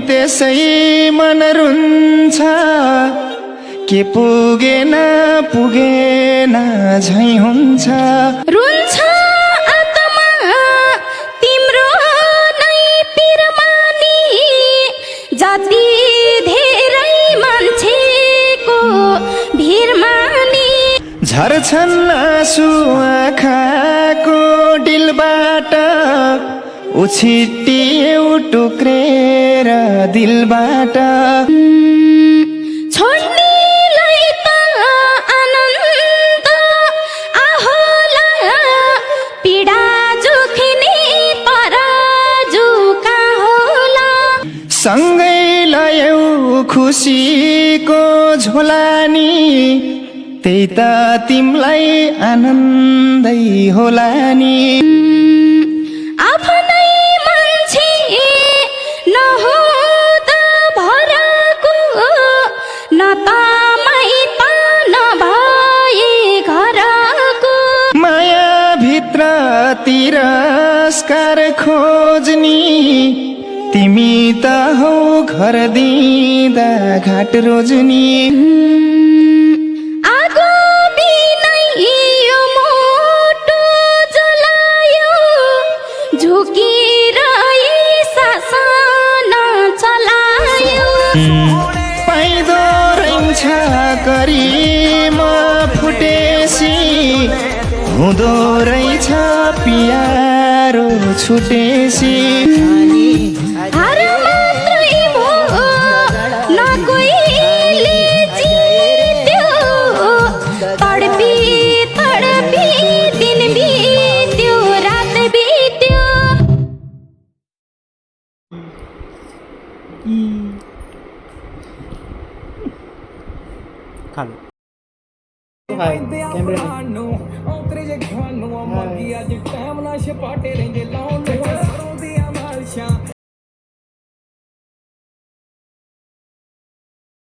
त्यसै मन रुन्छ के पुगेन पुगेन झै हुन्छ रुन्छ आत्मा तिम्रो नै पिरमानी जति धेरै मान्छेको भिरमानी झर्छन् आँसु आँखाको डिलबाट उछिटियो टुक्रेर दिलबाट छोड्नेलाई त आनन्द आहोला पीडा जुख्ने पराजुका होला सँगै लयौ खुसीको झोलानी त्यही त तिमलाई आनन्दै होला नि आफ्नै मान्छे नहुँदा भरको न त माइत नभए घरको माया भित्र तिरस्कार खोज्नी तिमी त हौ घर दिँदा घाट रोज्नी आगो बिनै यो मुटु जलायो झुकिरहे सासन चलायो पाइदो रहन्छ करिमा फुटेसी हुँदो रहेछ पियारो छुटेसी हार मात्रै भो न कोहीले जित्यो तडपी तडपी दिन बित्यो रात बित्यो ਨੂੰ ਔਤਰੇ ਜੇ ਖਾਨੂੰ ਮੰਗੀ ਅੱਜ ਟਾਈਮ ਨਾਲ ਛਪਾਟੇ ਰਹਿੰਦੇ ਲਾਉਣ